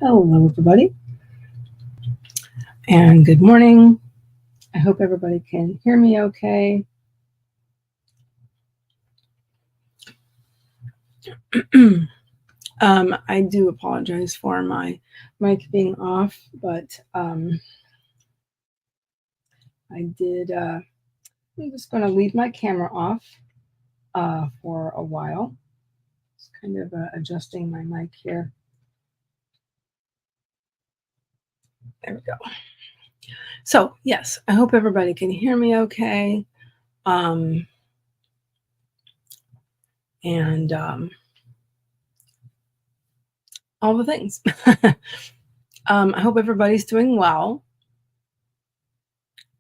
Hello, everybody, and good morning. I hope everybody can hear me okay. I do apologize for my mic being off, but I did. I'm just going to leave my camera off for a while. Just kind of adjusting my mic here. There we go. So, yes, I hope everybody can hear me okay. And all the things. I hope everybody's doing well.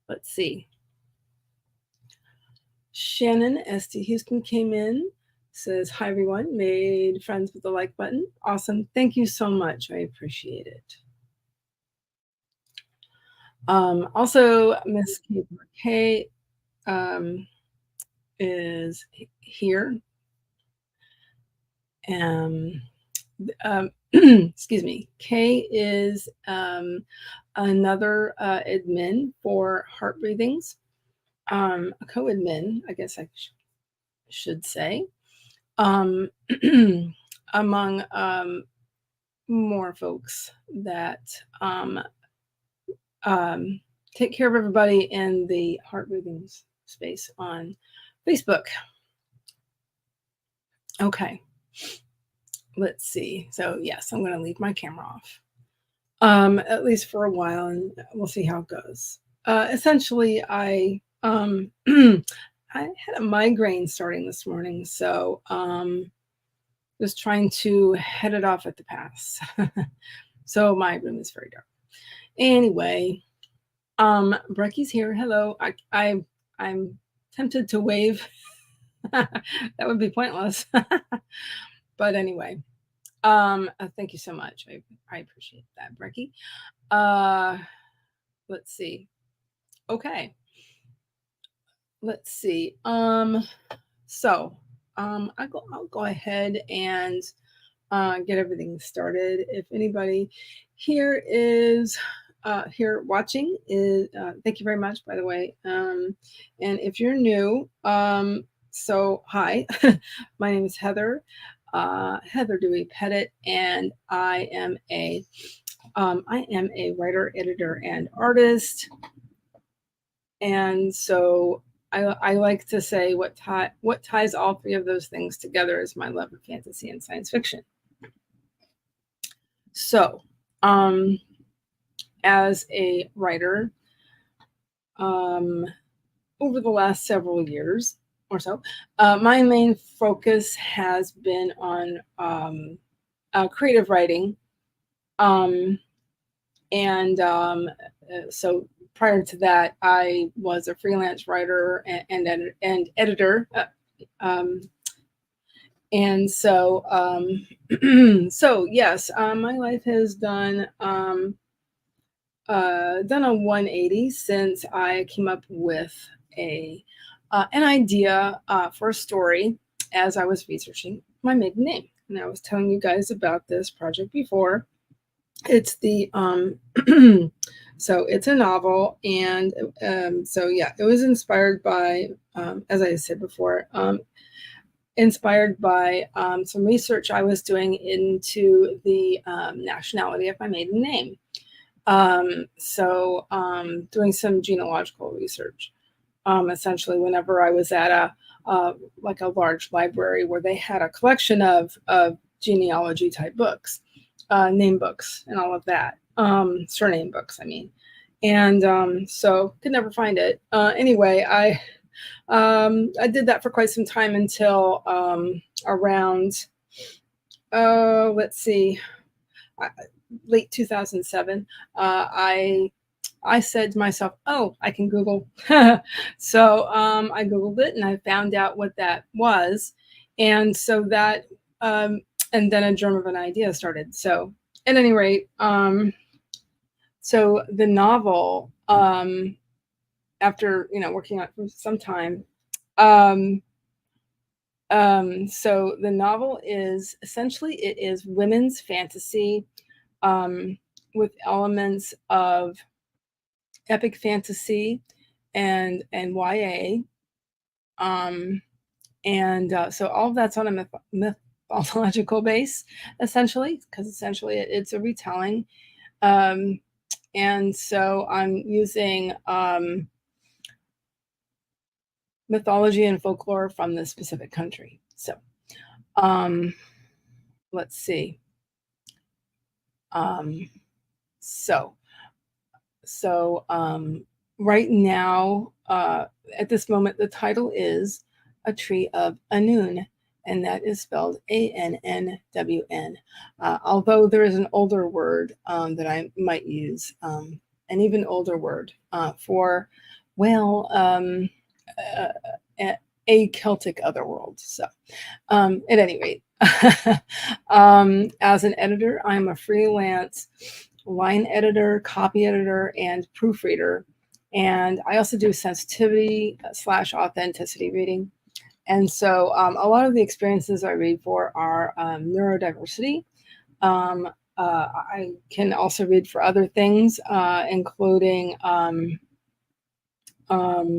Let's see. Shannon ST Houston came in, says, hi everyone, made friends with the like button. Awesome. Thank you so much. I appreciate it. Also, Miss K is here. Excuse me. Kay is another admin for Heart Breathings, a co-admin, I guess I should say, among more folks that take care of everybody in the Heart Breathings space on Facebook. Okay. Let's see. So yes, I'm going to leave my camera off, at least for a while, and we'll see how it goes. Essentially, I I had a migraine starting this morning, so just trying to head it off at the pass. So my room is very dark. Anyway, Brecky's here. Hello. I'm tempted to wave. That would be pointless. But anyway, thank you so much. I appreciate that, Brecky. Let's see. Okay. Let's see. So I'll go ahead and get everything started. If anybody here is here watching, is thank you very much, by the way. And if you're new, so hi, my name is Heather. Heather Dewey Pettit, and I am a writer, editor, and artist. And so I like to say what ties all three of those things together is my love of fantasy and science fiction. So, as a writer, over the last several years or so, my main focus has been on creative writing. So prior to that, I was a freelance writer and editor. And so, so yes, my life has done a 180 since I came up with an idea for a story as I was researching my maiden name. And I was telling you guys about this project before. It's the so it's a novel, and so yeah, it was inspired by, as I said before, inspired by some research I was doing into the nationality of my maiden name. So doing some genealogical research. Essentially, whenever I was at like a large library where they had a collection of genealogy type books, name books, and all of that, surname books, I mean, and so could never find it. Anyway, I did that for quite some time until around, let's see, late 2007. I said to myself, oh, I can Google. So I Googled it and I found out what that was. And so that, and then a germ of an idea started. So at any rate, so the novel, after, working on it for some time, so the novel is essentially, it is women's fantasy with elements of epic fantasy and YA. So all of that's on a mythological base, essentially, because essentially it's a retelling. And so I'm using mythology and folklore from the specific country. So let's see. Right now, at this moment, the title is A Tree of Annwn, and that is spelled ANNWN. Although there is an older word that I might use, an even older word for, well, a Celtic otherworld. So, at any rate, as an editor, I'm a freelance line editor, copy editor, and proofreader. And I also do sensitivity / authenticity reading. And so a lot of the experiences I read for are neurodiversity. I can also read for other things, including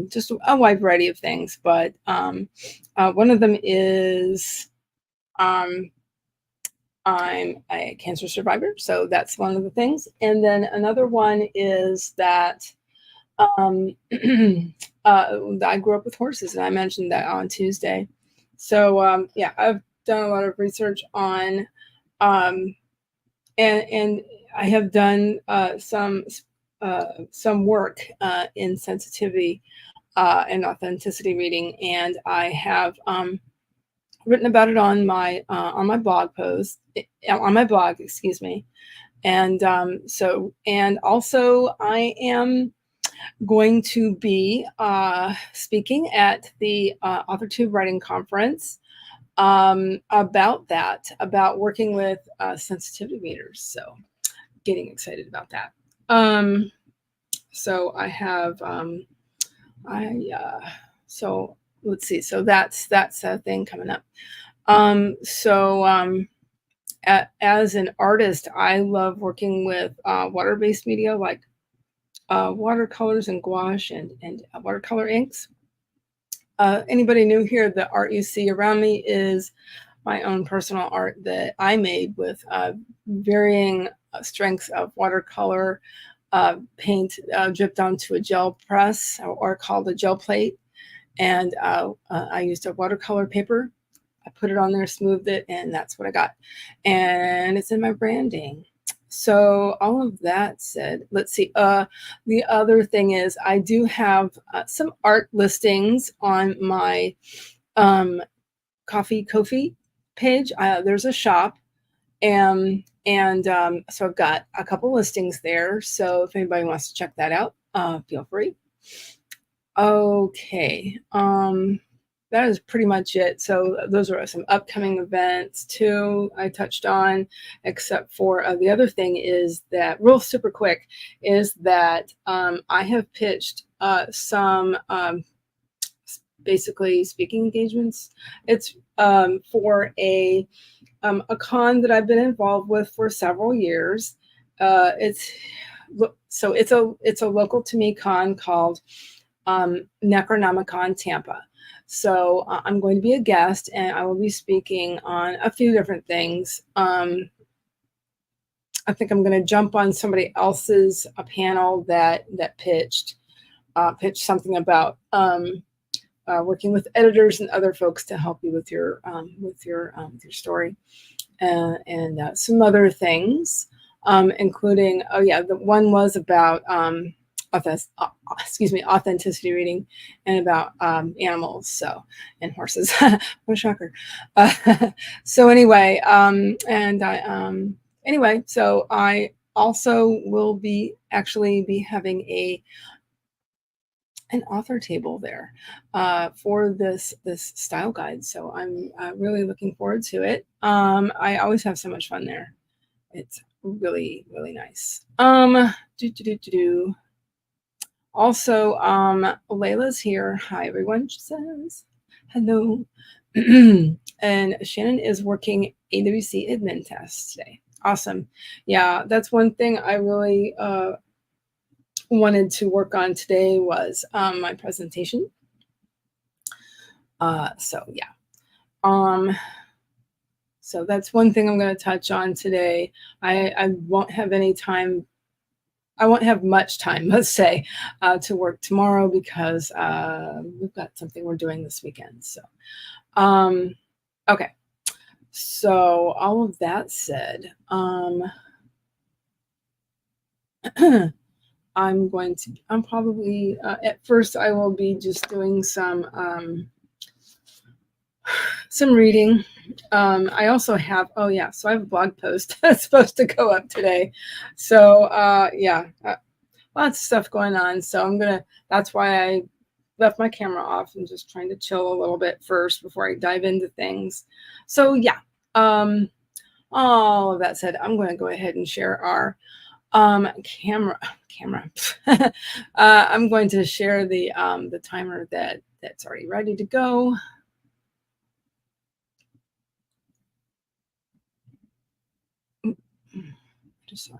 just a wide variety of things. But one of them is I'm a cancer survivor, so that's one of the things. And then another one is that I grew up with horses, and I mentioned that on Tuesday. So yeah, I've done a lot of research on, and I have done some work in sensitivity and authenticity reading, and I have written about it on my blog post, on my blog, excuse me. And and also I am going to be speaking at the Authortube Writing Conference about working with sensitivity readers. So getting excited about that. So I have, so let's see. So that's a thing coming up. As an artist, I love working with water-based media like watercolors and gouache and watercolor inks. Anybody new here, the art you see around me is my own personal art that I made with varying strengths of watercolor paint dripped onto a gel press or called a gel plate. And I used a watercolor paper. I put it on there, smoothed it, and that's what I got. And it's in my branding. So all of that said, let's see. The other thing is I do have some art listings on my Ko-fi page. There's a shop, and so I've got a couple listings there. So if anybody wants to check that out, feel free. Okay. That is pretty much it. So those are some upcoming events too I touched on, except for the other thing is that, real super quick, is that I have pitched some basically speaking engagements. It's for a con that I've been involved with for several years. It's a local to me con called Necronomicon Tampa. So I'm going to be a guest, and I will be speaking on a few different things. I think I'm going to jump on somebody else's panel that pitched something about working with editors and other folks to help you with your story, and some other things, including the one was about authenticity reading and about animals, and horses. What a shocker. So anyway, so I also will be having an author table there for this style guide. So I'm really looking forward to it. I always have so much fun there. It's really, really nice. Also, Layla's here. Hi, everyone, she says. Hello. And Shannon is working AWC admin tests today. Awesome. Yeah, that's one thing I really wanted to work on today was my presentation. So yeah. Um, so that's one thing I'm going to touch on today. I won't have any time. I won't have much time, let's say, to work tomorrow because we've got something we're doing this weekend. So, okay. So all of that said, I'm probably, at first I will be just doing some reading. I also have, oh yeah, so I have a blog post that's supposed to go up today. So yeah, lots of stuff going on. So that's why I left my camera off and just trying to chill a little bit first before I dive into things. So yeah, all of that said, I'm going to go ahead and share our camera. I'm going to share the timer that's already ready to go. Just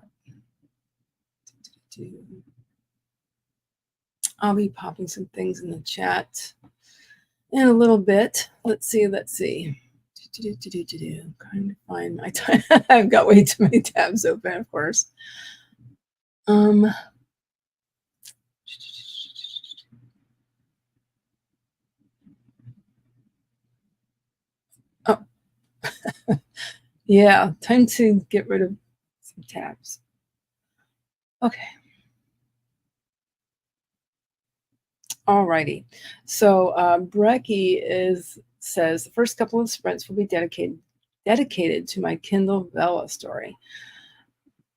I'll be popping some things in the chat in a little bit. Let's see. Trying to find my time. I've got way too many tabs open, of course. Oh. Yeah, time to get rid of some tabs. Okay. Alrighty. So Brecky says the first couple of sprints will be dedicated to my Kindle Vella story.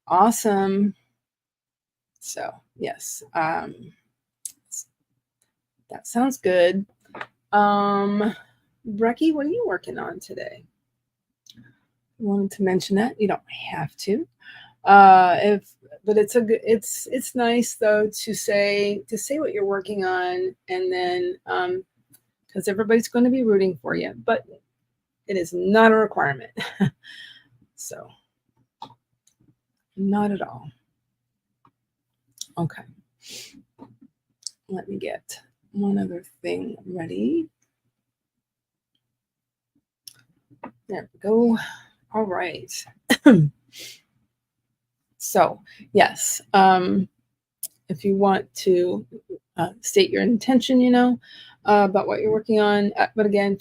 Awesome. So yes, that sounds good. Brecky, what are you working on today? Wanted to mention that. You don't have to. But it's nice though to say what you're working on, and then because everybody's going to be rooting for you, but it is not a requirement. So not at all. Okay. Let me get one other thing ready. There we go. All right. So yes, if you want to state your intention, about what you're working on, but again,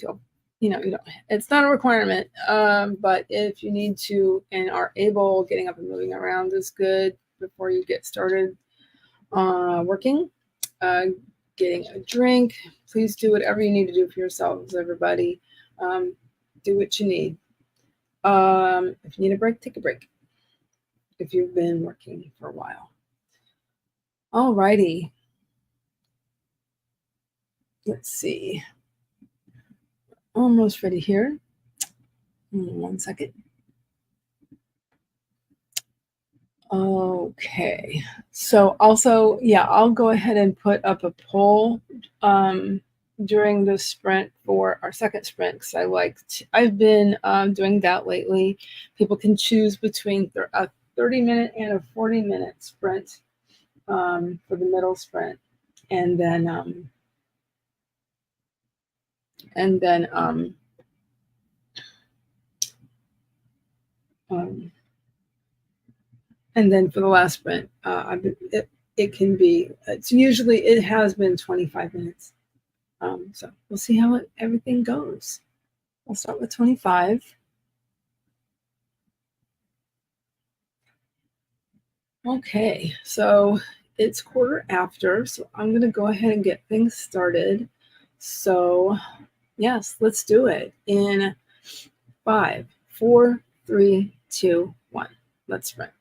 you don't. It's not a requirement, but if you need to and are able, getting up and moving around is good before you get started working. Getting a drink. Please do whatever you need to do for yourselves, everybody. Do what you need. If you need a break, take a break. If you've been working for a while. All righty. Let's see. Almost ready here. 1 second. Okay. So also, yeah, I'll go ahead and put up a poll during the sprint for our second sprint because I've been doing that lately. People can choose between a 30-minute and a 40-minute sprint for the middle sprint, and then and then for the last sprint, it can be. It has been 25 minutes. So we'll see how everything goes. I'll start with 25. Okay, so it's 1/4 after, so I'm going to go ahead and get things started. So yes, let's do it in 5, 4, 3, 2, 1. Let's sprint.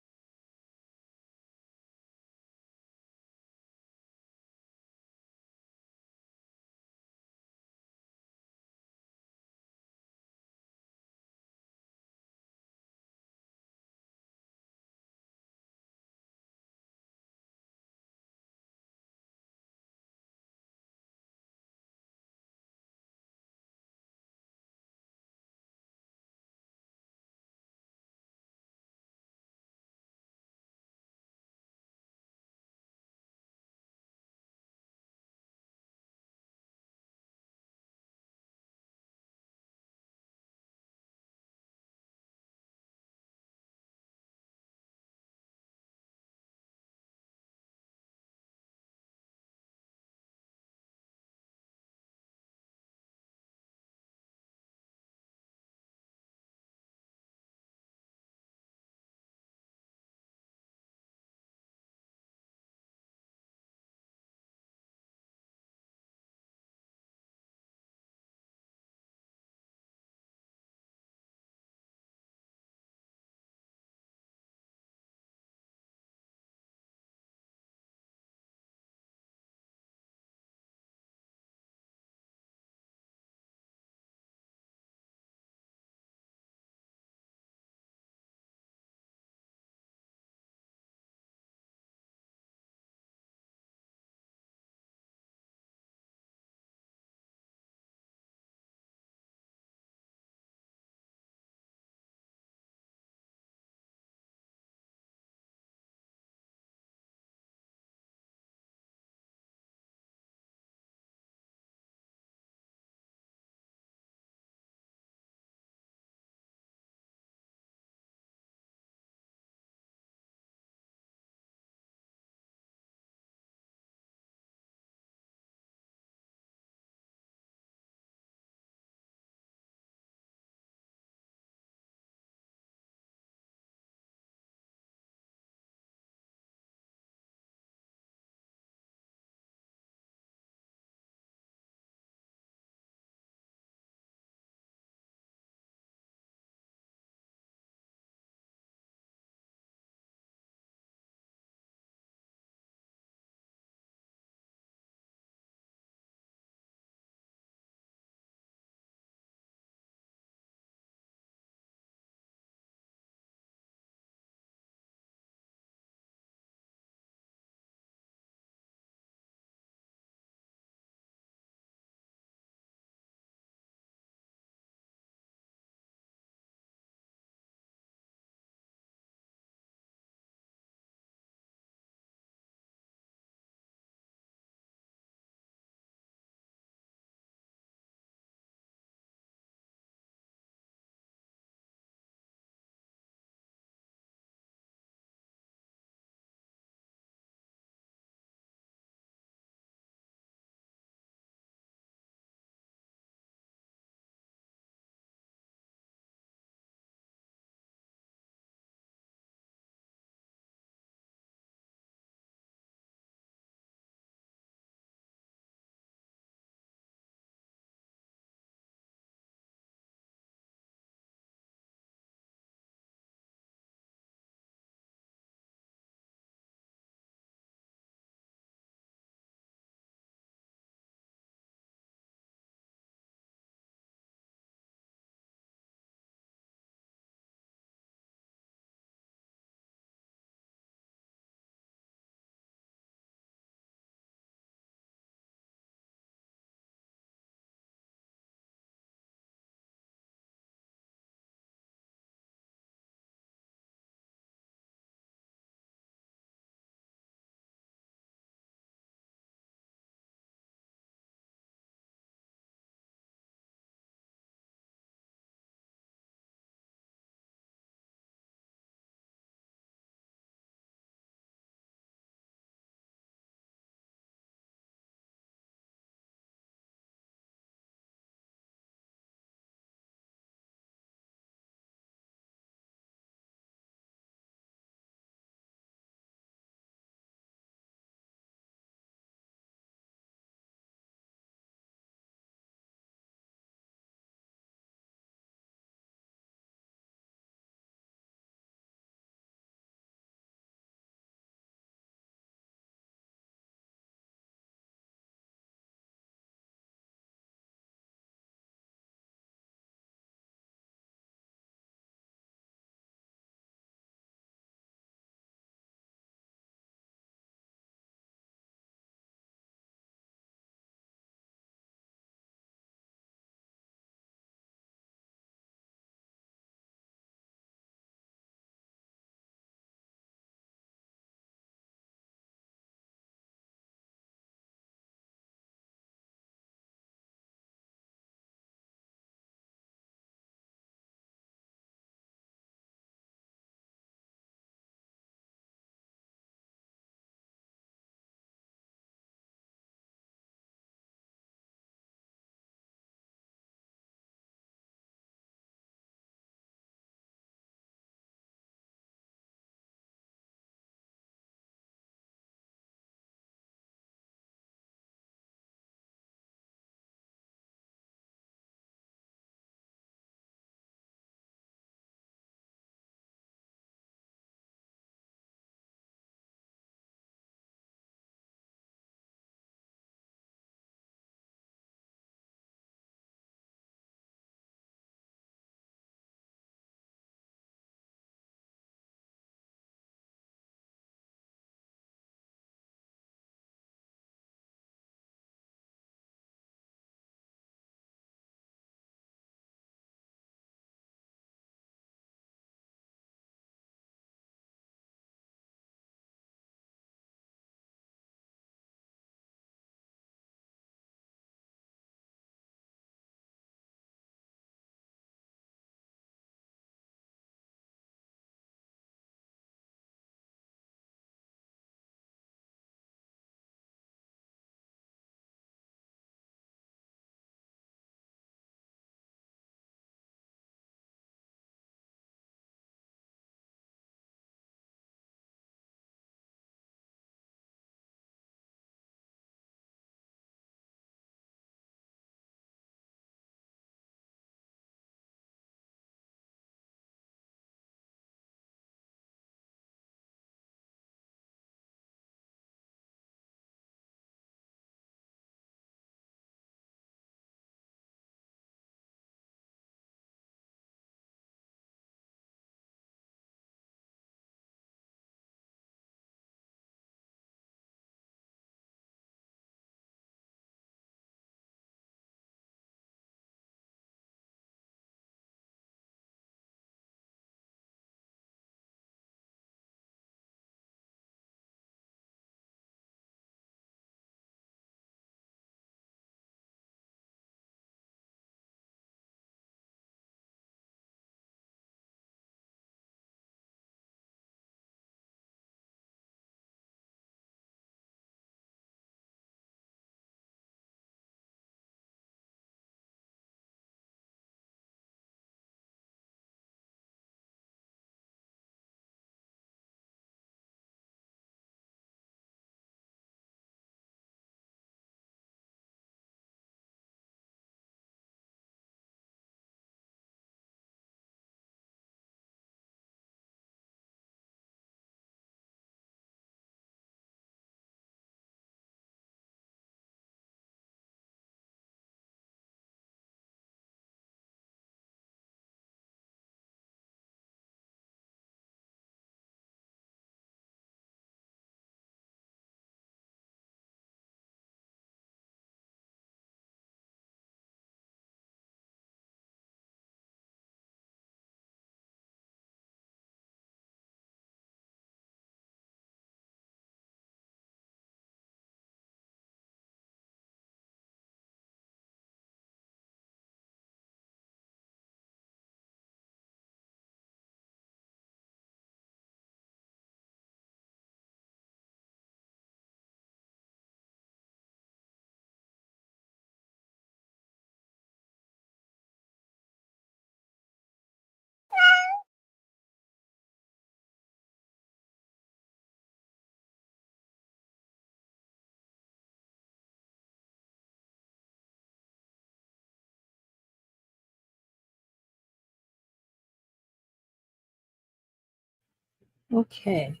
Okay.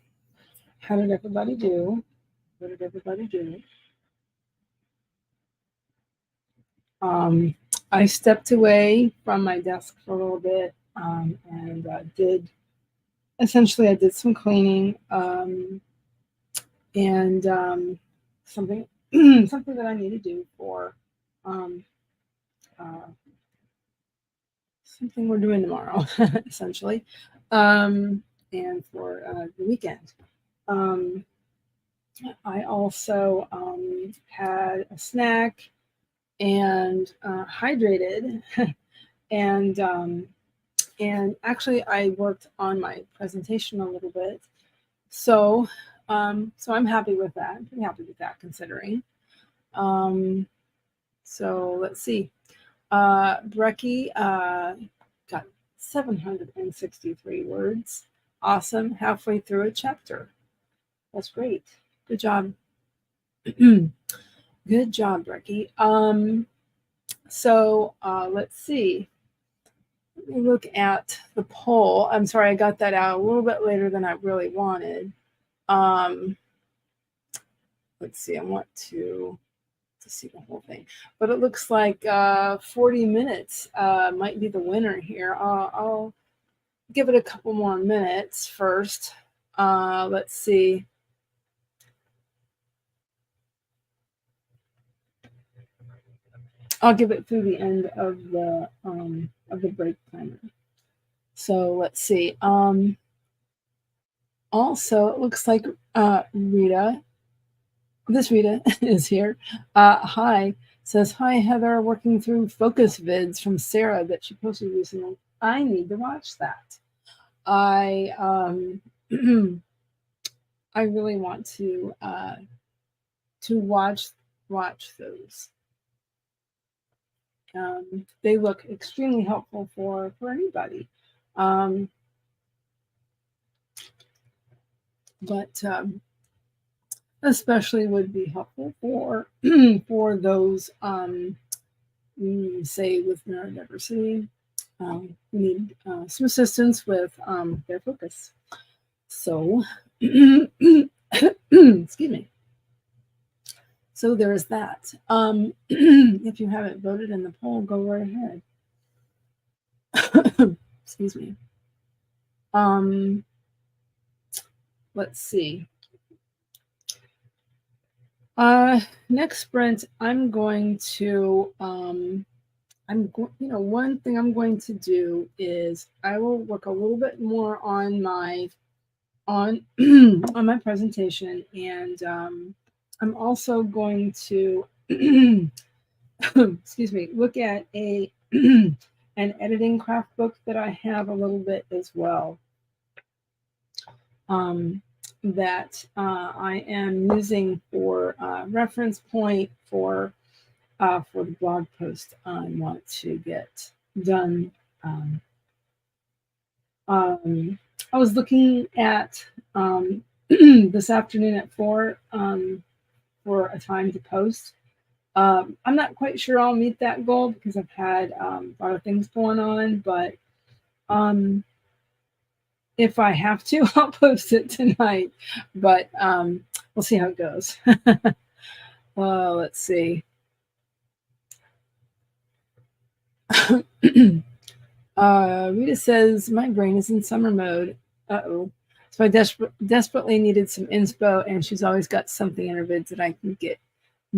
How did everybody do? What did everybody do? I stepped away from my desk for a little bit and did some cleaning and something something that I need to do for um, uh, something we're doing tomorrow, essentially, and for the weekend. I also had a snack and hydrated, and actually I worked on my presentation a little bit, so I'm happy with that. I'm pretty happy with that considering. So let's see. Brecky got 763 words. Awesome. Halfway through a chapter. That's great. Good job. Good job, Brecky. So let's see. Let me look at the poll. I'm sorry, I got that out a little bit later than I really wanted. Let's see, I want to see the whole thing, but it looks like 40 minutes might be the winner here. I'll give it a couple more minutes first. Let's see. I'll give it through the end of the break timer. So let's see. Also, it looks like Rita is here. Hi, says, hi, Heather, working through focus vids from Sarah that she posted recently. I need to watch that. I I really want to watch those. They look extremely helpful for anybody. But especially would be helpful for for those say with neurodiversity who need some assistance with their focus. So excuse me. So there is that. If you haven't voted in the poll, go right ahead. Excuse me. Let's see. Next sprint, I'm going to one thing I'm going to do is I will work a little bit more on my on my presentation, and I'm also going to excuse me, look at an editing craft book that I have a little bit as well. That I am using for reference point for the blog post I want to get done. I was looking at this afternoon at 4 for a time to post. I'm not quite sure I'll meet that goal because I've had a lot of things going on, but if I have to, I'll post it tonight, but we'll see how it goes. Let's see. Rita says, my brain is in summer mode. Uh-oh. So I desperately needed some inspo, and she's always got something in her vids that I can get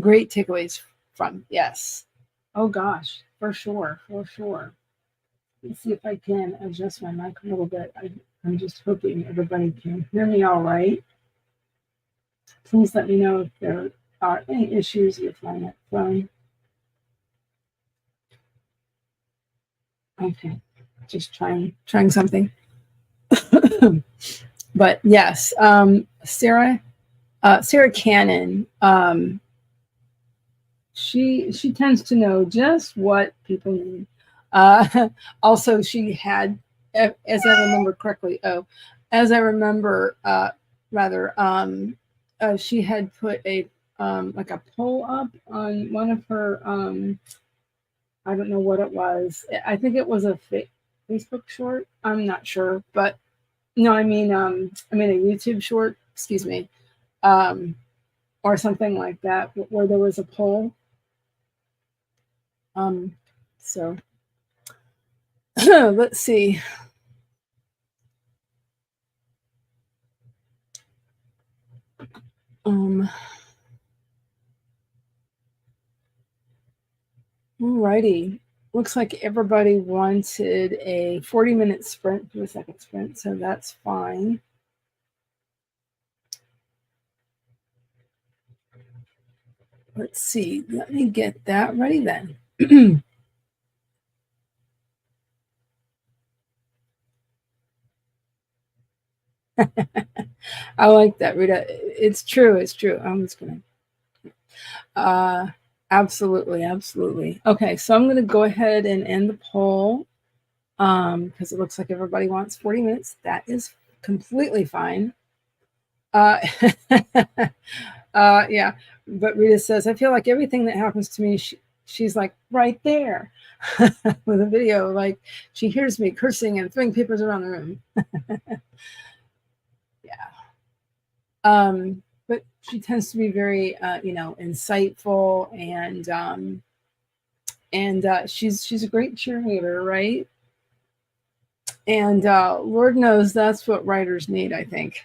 great takeaways from. Yes. Oh, gosh. For sure. For sure. Let's see if I can adjust my mic a little bit. I'm just hoping everybody can hear me all right. Please let me know if there are any issues with my phone. Okay, just trying something. But yes, Sarah Cannon, she tends to know just what people need. Also, she had, as I remember correctly, she had put a like a poll up on one of her I don't know what it was. I think it was a Facebook short. I'm not sure, but No, I mean a YouTube short, excuse me, or something like that, where there was a poll. So let's see. Alrighty. Looks like everybody wanted a 40-minute sprint for the second sprint, so that's fine. Let's see. Let me get that ready then. I like that, Rita. It's true. It's true. I'm just going to. Absolutely. Absolutely. Okay. So I'm going to go ahead and end the poll because it looks like everybody wants 40 minutes. That is completely fine. Yeah. But Rita says, I feel like everything that happens to me, she's like right there with a video. Like she hears me cursing and throwing papers around the room. Yeah. But she tends to be very, insightful and she's a great cheerleader, right? And Lord knows that's what writers need, I think.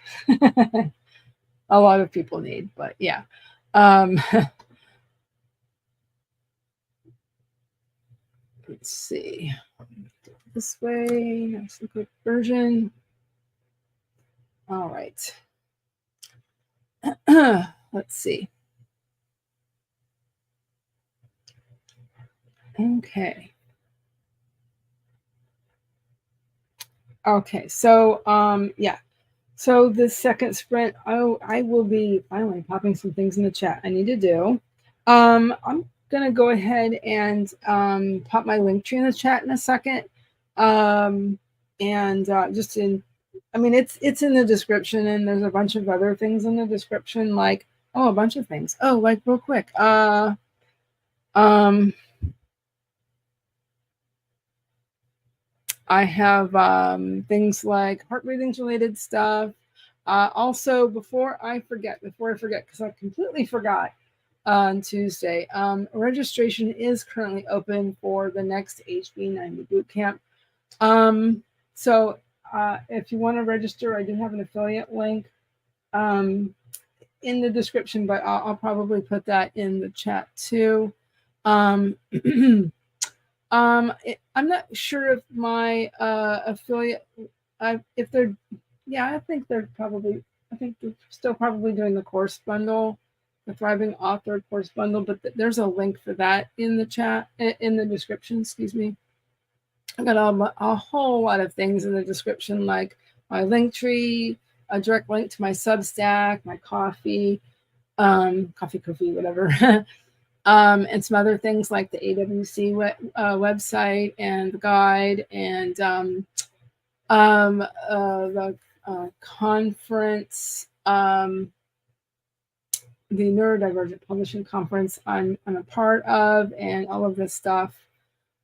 A lot of people need, but yeah. Let's see. This way, that's the quick version. All right. Let's see. Okay. Okay. So, yeah. So the second sprint, I will be finally popping some things in the chat I need to do. I'm gonna go ahead and pop my link tree in the chat in a second. And just in, I mean, it's in the description, and there's a bunch of other things in the description, like a bunch of things. Oh, like real quick. I have things like heart breathing related stuff. Also, before I forget, because I completely forgot on Tuesday, registration is currently open for the next HB90 bootcamp. So if you want to register, I do have an affiliate link in the description, but I'll probably put that in the chat too. I'm not sure if my affiliate, if they're, I think they're still probably doing the course bundle, the Thriving Author course bundle, but there's a link for that in the chat, in the description, excuse me. I got a whole lot of things in the description, like my link tree, a direct link to my Substack, my coffee, whatever. And some other things like the AWC website and the guide and the conference, the Neurodivergent Publishing Conference I'm a part of, and all of this stuff.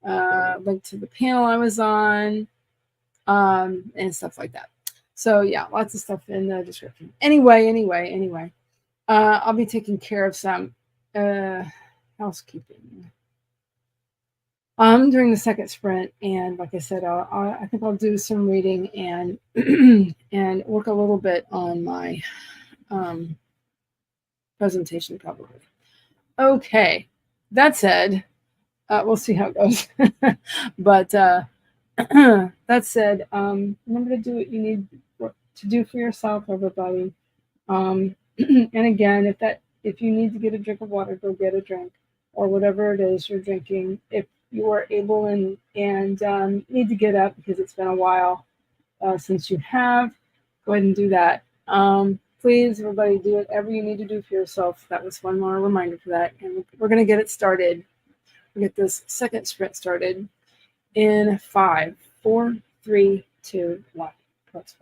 Link to the panel I was on, and stuff like that. So yeah, lots of stuff in the description. Anyway, I'll be taking care of some housekeeping during the second sprint, and like I said, I think I'll do some reading and and work a little bit on my presentation probably. Okay, that said, we'll see how it goes. But that said, remember to do what you need to do for yourself, everybody. And again, if you need to get a drink of water, go get a drink, or whatever it is you're drinking. If you are able and need to get up because it's been a while since you have, go ahead and do that. Please, everybody, do whatever you need to do for yourself. That was one more reminder for that. And we're going to get it started. We'll get this second sprint started in 5, 4, 3, 2, 1. Press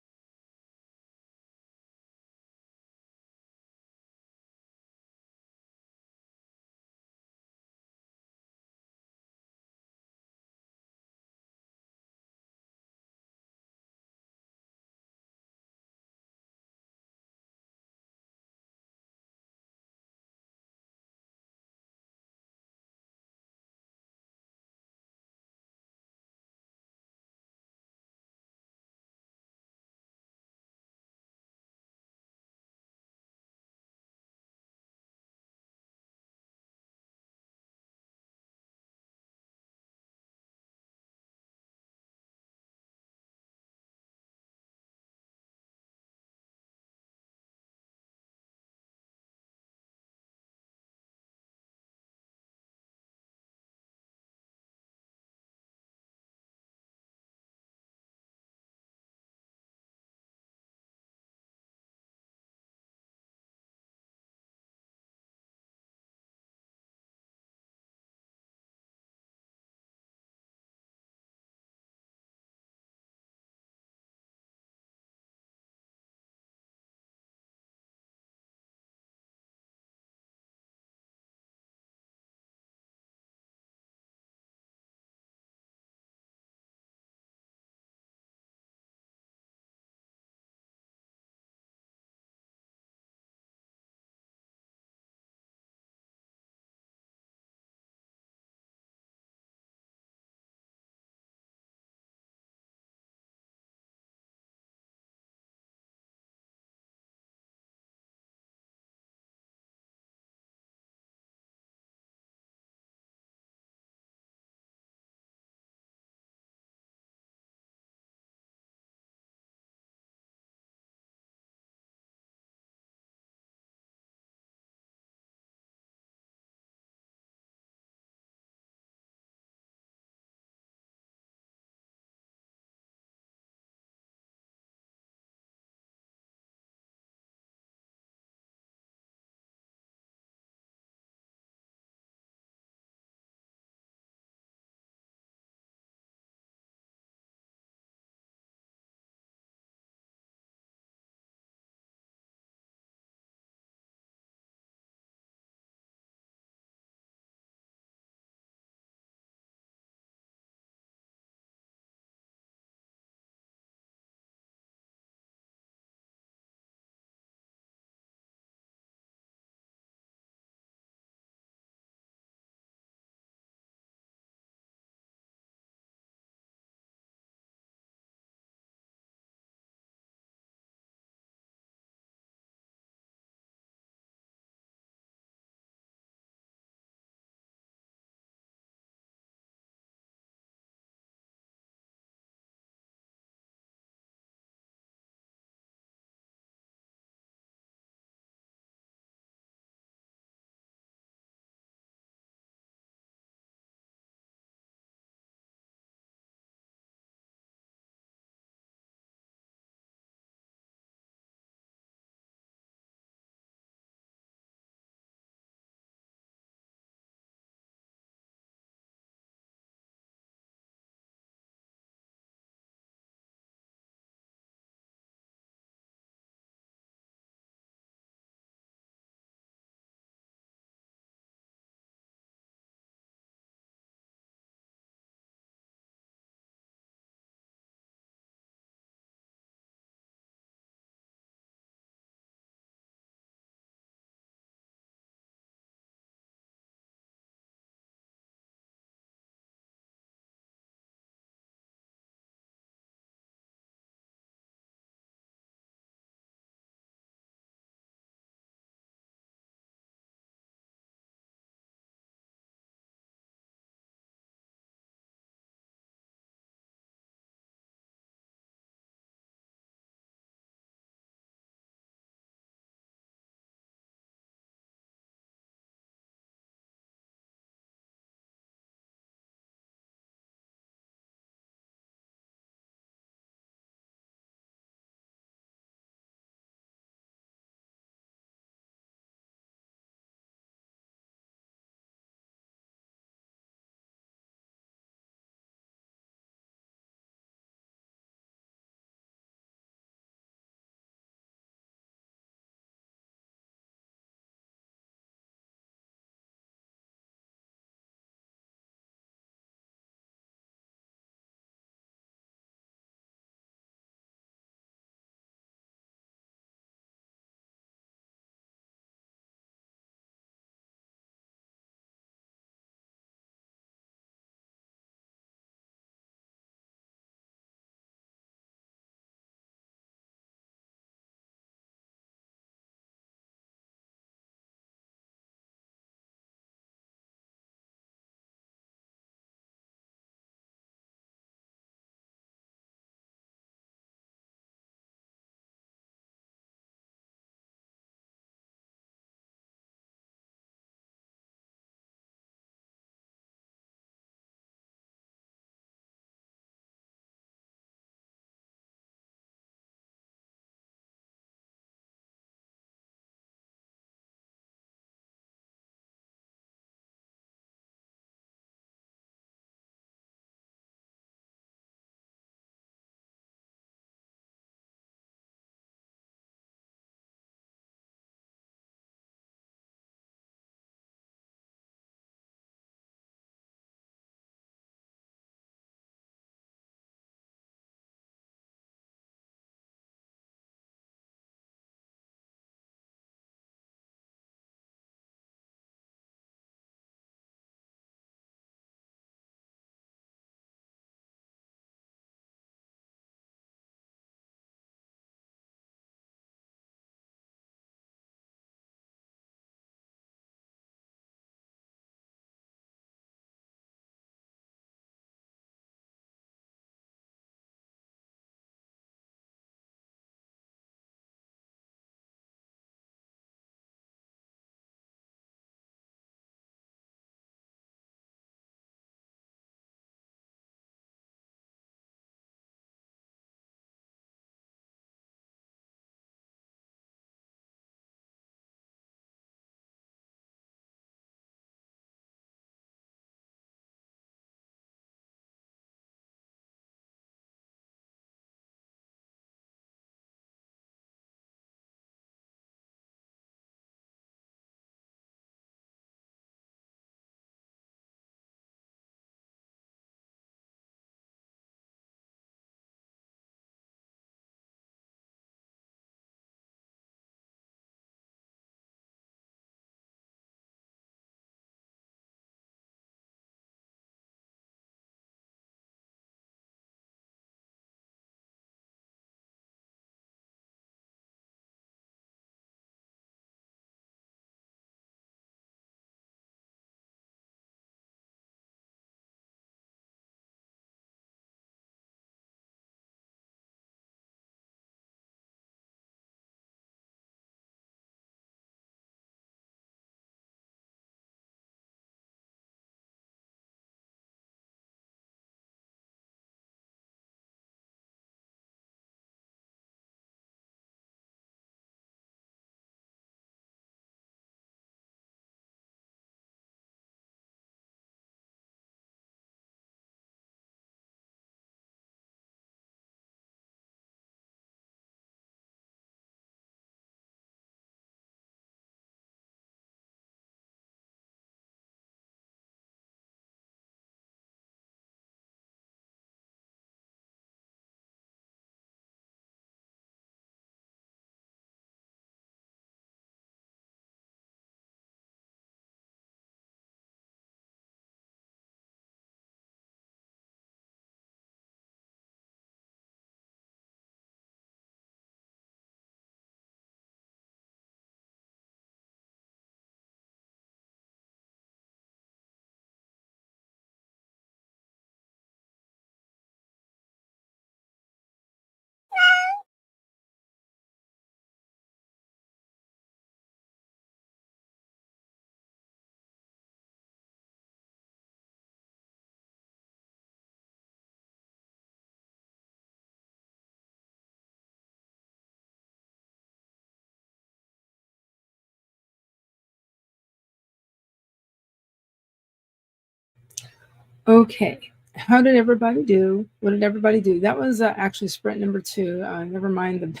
Okay. How did everybody do? What did everybody do? That was actually sprint number 2. Never mind the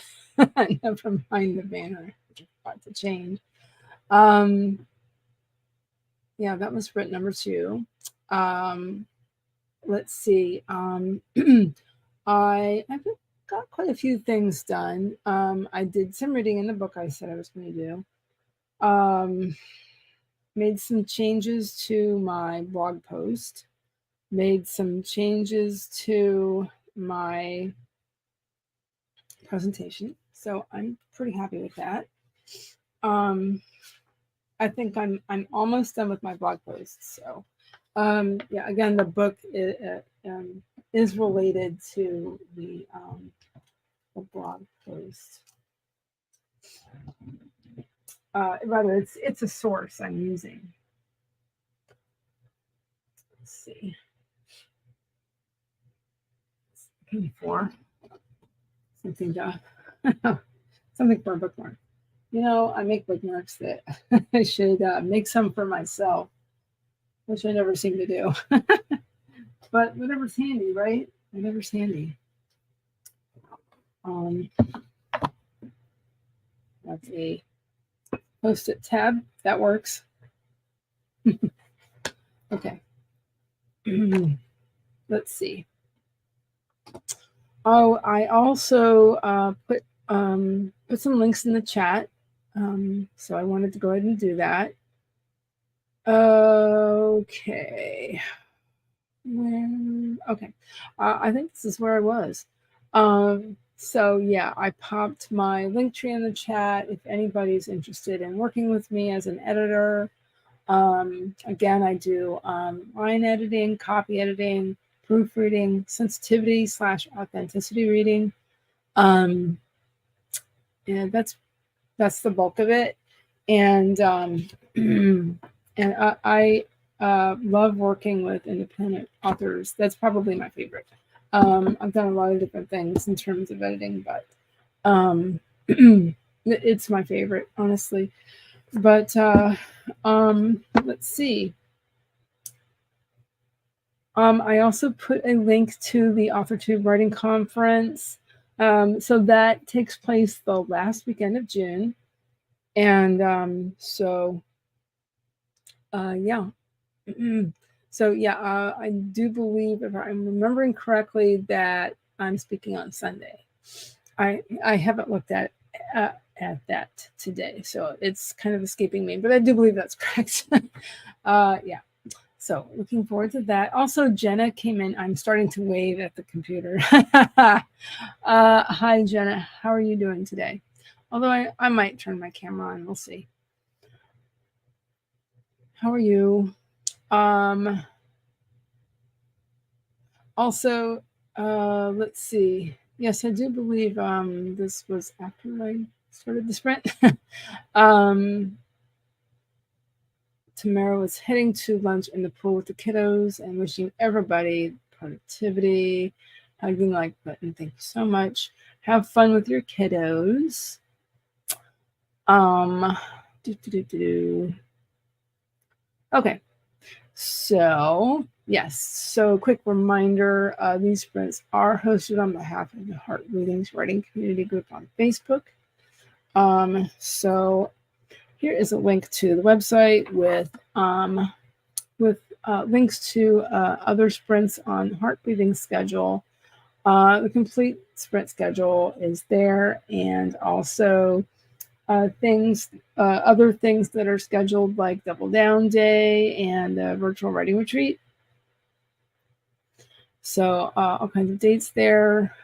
never mind the banner, which I forgot to change. Yeah, that was sprint number 2. Let's see. I've got quite a few things done. I did some reading in the book I said I was going to do. Made some changes to my blog post. Made some changes to my presentation. So I'm pretty happy with that. I think I'm almost done with my blog posts. So yeah, again, the book is related to the blog post. Rather, it's a source I'm using. Let's see. Looking for something to something for a bookmark. You know, I make bookmarks that I should make some for myself, which I never seem to do. But whatever's handy, right? Whatever's handy. That's a Post-it tab. That works. Okay. Let's see. Oh, I also put some links in the chat. So I wanted to go ahead and do that. Okay. Okay. I think this is where I was. So yeah, I popped my link tree in the chat if anybody's interested in working with me as an editor. Again, I do line editing, copy editing, proofreading, sensitivity/authenticity reading. And that's the bulk of it. And and I love working with independent authors. That's probably my favorite. I've done a lot of different things in terms of editing, but it's my favorite, honestly. But let's see. I also put a link to the Authortube Writing Conference. So that takes place the last weekend of June. And yeah. So yeah, I do believe, if I'm remembering correctly, that I'm speaking on Sunday. I haven't looked at that today, so it's kind of escaping me, but I do believe that's correct. Yeah. So looking forward to that. Also, Jenna came in. I'm starting to wave at the computer. Hi, Jenna. How are you doing today? Although I might turn my camera on. We'll see. How are you? Also, let's see. Yes, I do believe this was after I started the sprint. Tamara was heading to lunch in the pool with the kiddos and wishing everybody productivity. Hugging like button. Thank you so much. Have fun with your kiddos. Okay. So, yes. So, quick reminder, these sprints are hosted on behalf of the Heart Readings Writing Community Group on Facebook. So here is a link to the website with links to other sprints on Heart Breathing schedule. The complete sprint schedule is there, and also other things that are scheduled, like Double Down Day and the virtual writing retreat. So all kinds of dates there.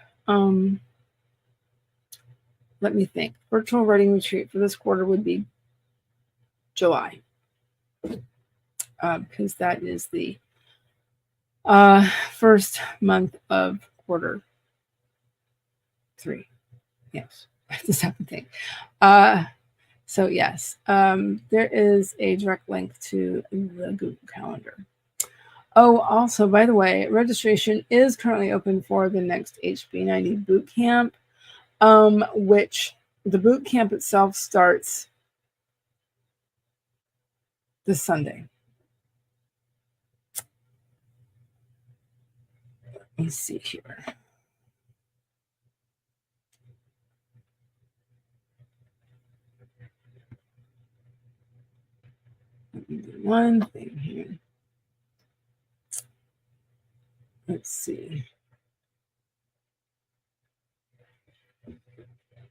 Let me think. Virtual writing retreat for this quarter would be July, because that is the first month of quarter 3. Yes, that's the second thing. So yes, there is a direct link to the Google Calendar. Oh, also, by the way, registration is currently open for the next HB90 boot camp, which the boot camp itself starts this Sunday. Let me see here. Let me do one thing here. Let's see.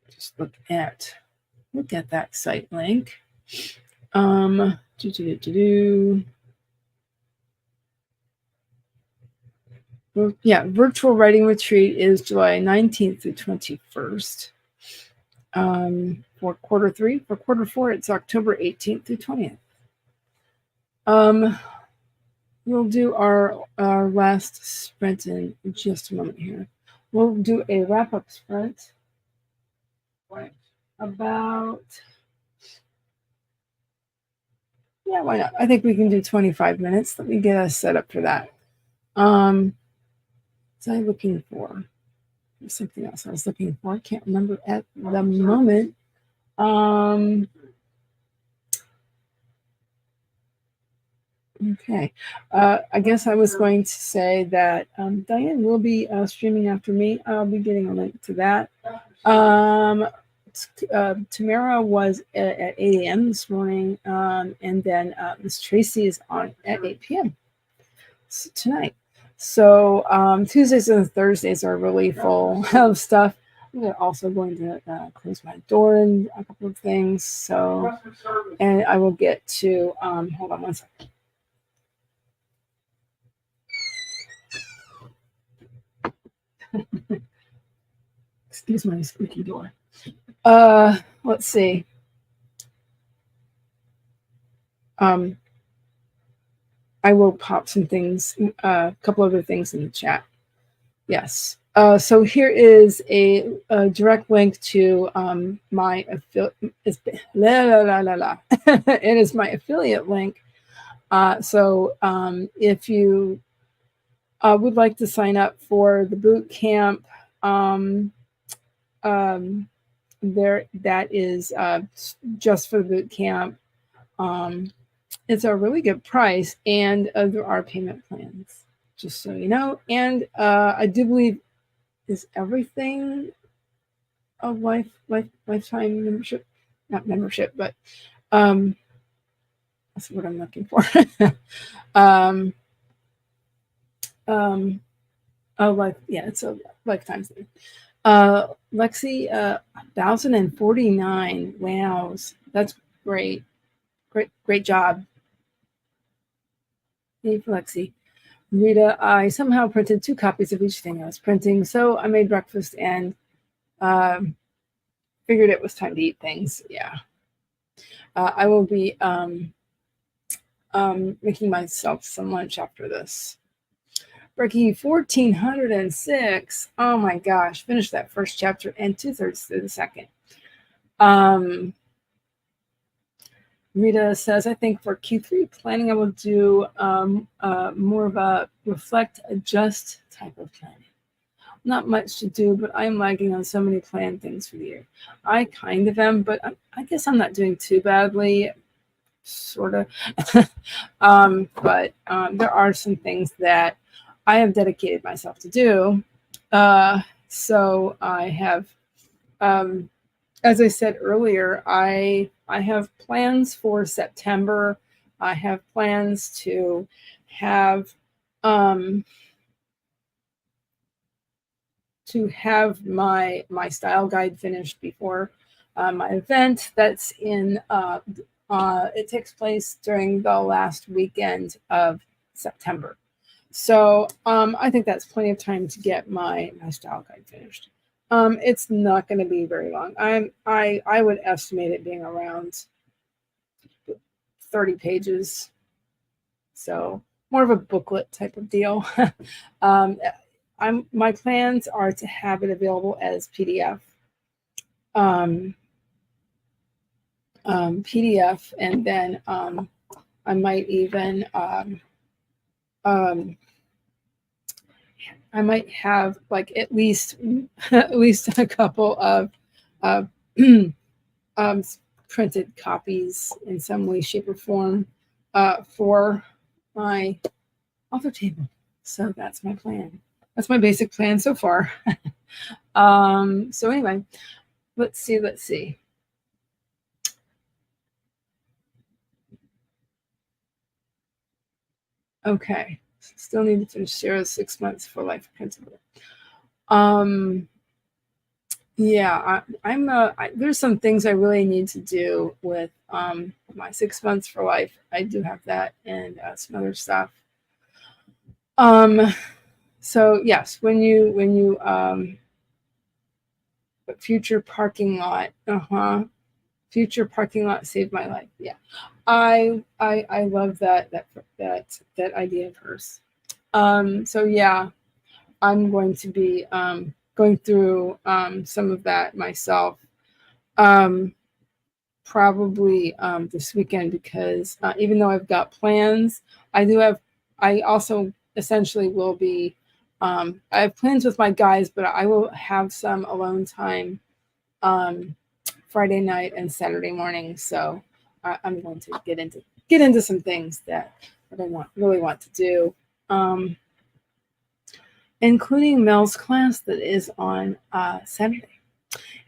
Just look at that site link. Well, yeah, virtual writing retreat is July 19th through 21st. For quarter 3. For quarter 4, it's October 18th through 20th. We'll do our last sprint in just a moment here. We'll do a wrap-up sprint. About, yeah, why not? I think we can do 25 minutes. Let me get us set up for that. Was I looking for? There's something else I was looking for. I can't remember at the moment. Okay. I guess I was going to say that Diane will be streaming after me. I'll be getting a link to that. Tamara was at 8 a.m. this morning, and then Miss Tracy is on at 8 p.m. tonight. So Tuesdays and Thursdays are really full of stuff. I'm also going to close my door and a couple of things. So, and I will get to, hold on one second. Excuse my squeaky door. Let's see. I will pop some things, a couple other things in the chat. Yes. So here is a direct link to my affiliate. It is my affiliate link. So if you would like to sign up for the boot camp, there that is just for the boot camp. It's a really good price, and there are payment plans, just so you know. And I do believe is everything a lifetime membership, not membership, but that's what I'm looking for. Yeah, it's a lifetime thing. Lexi, 1,049. Wow, that's great. Great job. Hey, Lexi. Rita, I somehow printed 2 copies of each thing I was printing, so I made breakfast and figured it was time to eat things. Yeah. I will be making myself some lunch after this. Becky, 1,406. Oh my gosh, finished that first chapter and 2/3 through the second. Rita says, I think for Q3 planning, I will do more of a reflect, adjust type of planning. Not much to do, but I'm lagging on so many planned things for the year. I kind of am, but I guess I'm not doing too badly, sort of. But there are some things that I have dedicated myself to do. So I have, as I said earlier, I have plans for September. I have plans to have my style guide finished before my event. That's in it takes place during the last weekend of September. So I think that's plenty of time to get my style guide finished. It's not going to be very long. I would estimate it being around 30 pages. So more of a booklet type of deal. My plans are to have it available as PDF. PDF, and then I might even I might have like at least a couple of printed copies in some way, shape, or form for my author table. So that's my plan. That's my basic plan so far. So anyway, let's see. Okay, still need to finish Sarah's 6 months for life principle. Yeah, there's some things I really need to do with my 6 months for life. I do have that and some other stuff. So yes, when you future parking lot, future parking lot saved my life. Yeah, I love that idea of hers. So yeah, I'm going to be going through some of that myself. Probably this weekend, because even though I've got plans, I also essentially will be, I have plans with my guys, but I will have some alone time Friday night and Saturday morning. So I'm going to get into some things that I really want to do, including Mel's class that is on Saturday.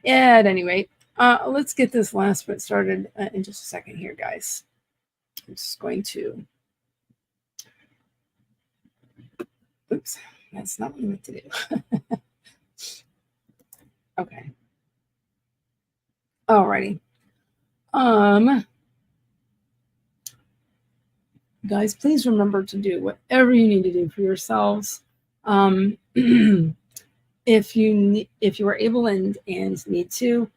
At any rate, let's get this last bit started in just a second here, guys. I'm just going to, oops, that's not what I meant to do. Okay. Alrighty. Guys, please remember to do whatever you need to do for yourselves. If you are able and need to,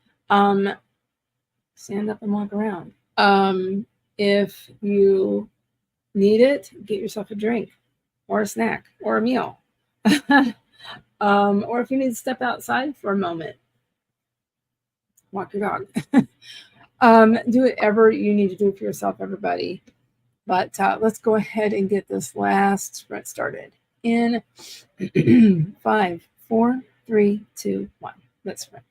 stand up and walk around. If you need it, get yourself a drink or a snack or a meal. Or if you need to step outside for a moment, walk your dog. Do whatever you need to do for yourself, everybody. But let's go ahead and get this last sprint started in 5, 4, 3, 2, 1. Let's sprint.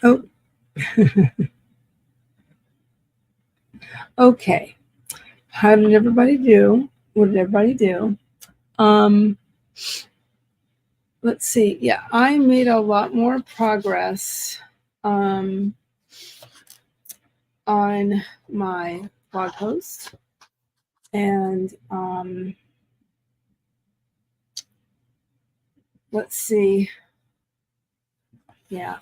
Oh, okay. How did everybody do? What did everybody do? Let's see. Yeah, I made a lot more progress on my blog post, and let's see. Yeah.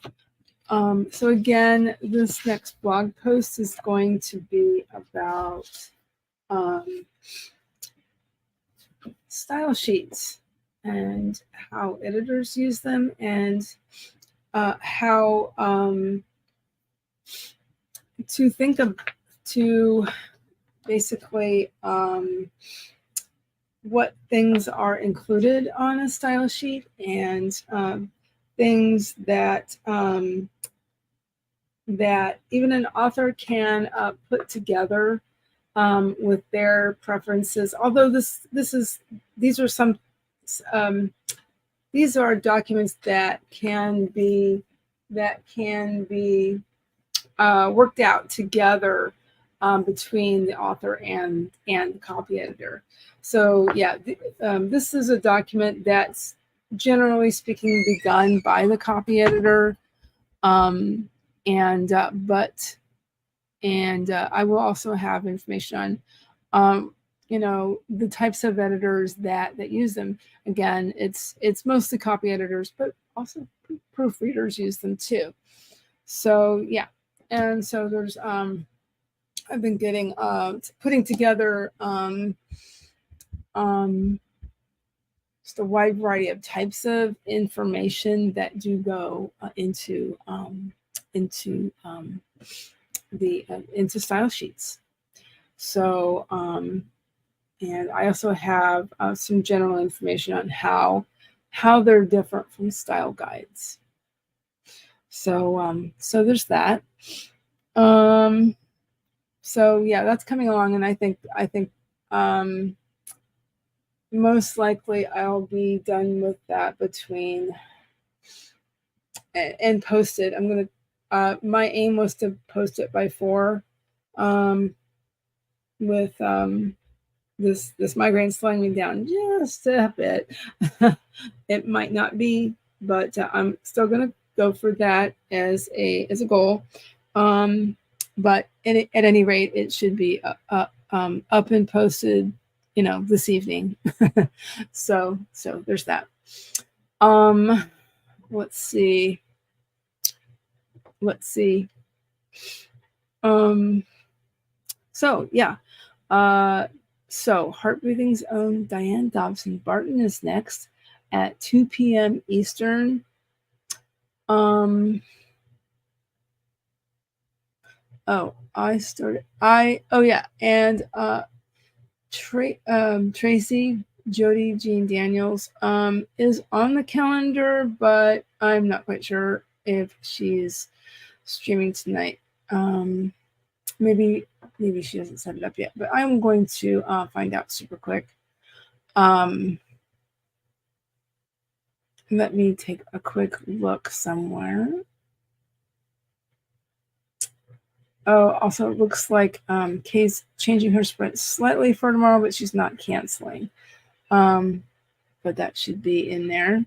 So again, this next blog post is going to be about style sheets and how editors use them, and how to basically what things are included on a style sheet, and things that that even an author can put together with their preferences. Although these are documents that can be worked out together between the author and the copy editor. So yeah, this is a document that's generally speaking begun by the copy editor, and I will also have information on the types of editors that use them. Again, it's mostly copy editors, but also proofreaders use them too. So yeah, and so there's I've been getting putting together just a wide variety of types of information that do go into style sheets. So and I also have some general information on how they're different from style guides. So so there's that. So yeah, that's coming along, and I think most likely I'll be done with that between and post it. I'm gonna my aim was to post it by 4. With this migraine slowing me down just a bit. It might not be, but I'm still gonna go for that as a goal. But at any rate, it should be up and posted, this evening. So there's that. Let's see. So yeah. So Heart Breathing's own Diane Dobson Barton is next at 2 p.m. Eastern. And Tracy Jody Jean Daniels is on the calendar, but I'm not quite sure if she's streaming tonight. Maybe she hasn't set it up yet, but I'm going to find out super quick. Let me take a quick look somewhere. Oh, also it looks like Kay's changing her sprint slightly for tomorrow, but she's not canceling. But that should be in there.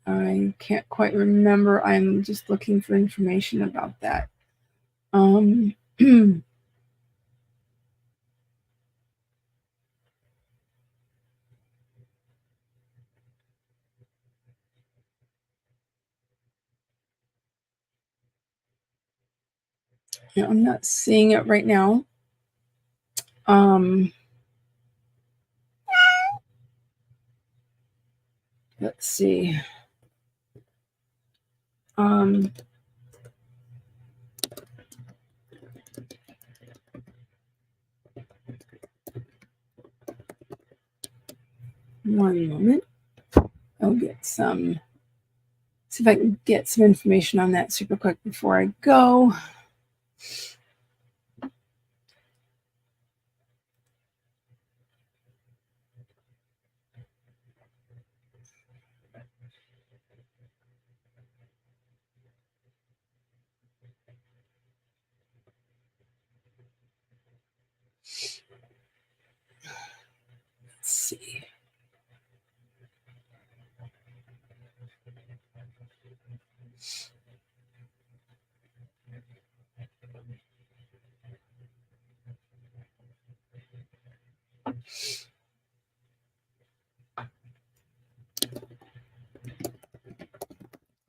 I can't quite remember. I'm just looking for information about that. Yeah, I'm not seeing it right now. Let's see. One moment. I'll get some. See if I can get some information on that super quick before I go.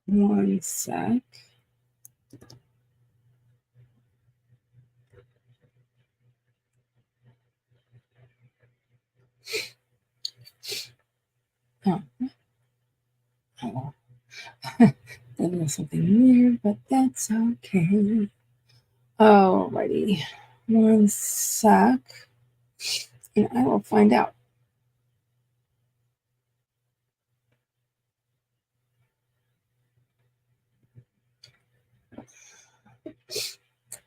One sec. Oh. Oh. That was something weird, but that's okay. Alrighty. One sec. And I will find out.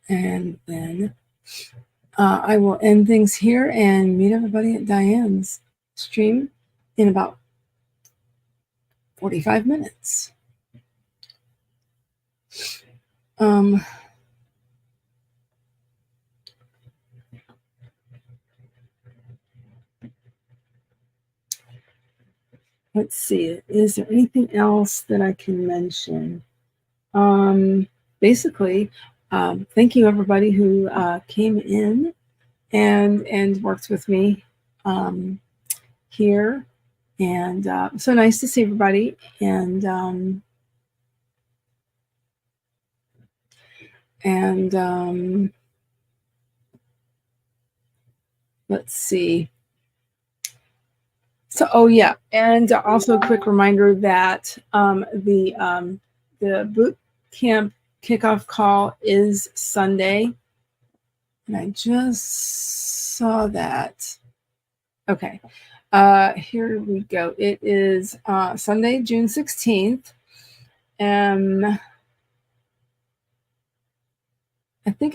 And then I will end things here and meet everybody at Diane's stream in about 45 minutes. Let's see. Is there anything else that I can mention? Basically, thank you everybody who came in and worked with me here. And so nice to see everybody. And let's see. So, oh yeah, and also a quick reminder that the boot camp kickoff call is Sunday, and I just saw that. Okay, here we go. It is Sunday, June 16th. I think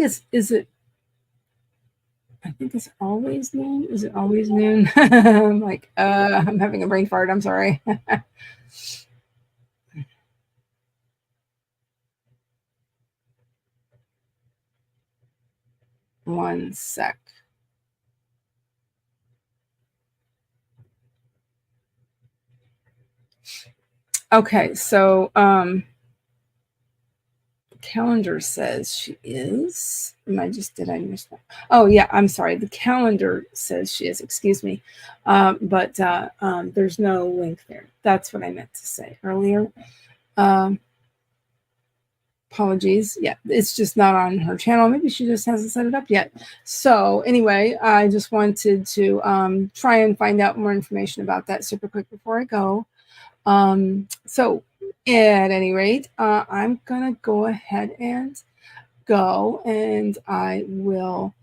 I think it's always noon. Is it always noon? I'm like, I'm having a brain fart. I'm sorry. One sec. Okay, so calendar says she is. Did I miss that? Oh yeah, I'm sorry. The calendar says she is. Excuse me, but there's no link there. That's what I meant to say earlier. Apologies. Yeah, it's just not on her channel. Maybe she just hasn't set it up yet. So anyway, I just wanted to try and find out more information about that super quick before I go. So at any rate, I'm gonna go ahead and go, and I will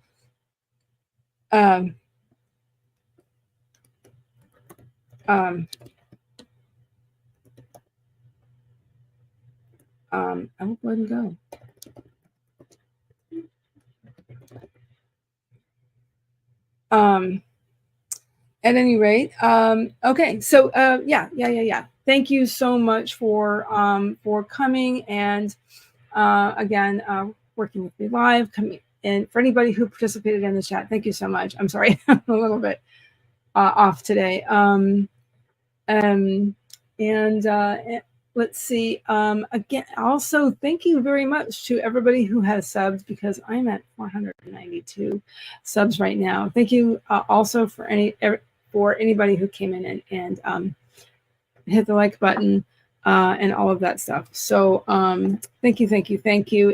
I will go ahead and go. At any rate, okay, so yeah. Thank you so much for coming and again working with me live. Coming and for anybody who participated in the chat, thank you so much. I'm sorry, I'm a little bit off today. Let's see. Again, also thank you very much to everybody who has subbed, because I'm at 492 subs right now. Thank you also for anybody who came in and hit the like button and all of that stuff. So thank you,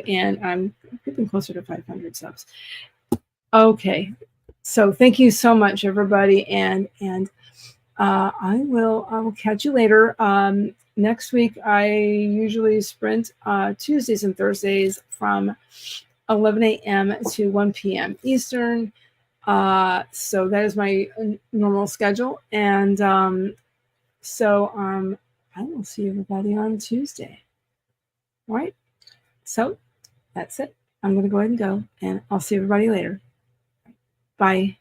and I'm getting closer to 500 subs. Okay, so thank you so much, everybody, and I will catch you later. Next week, I usually sprint Tuesdays and Thursdays from 11 a.m. to 1 p.m. Eastern. So that is my normal schedule. And so I will see everybody on Tuesday. All right. So that's it. I'm going to go ahead and go, and I'll see everybody later. Bye.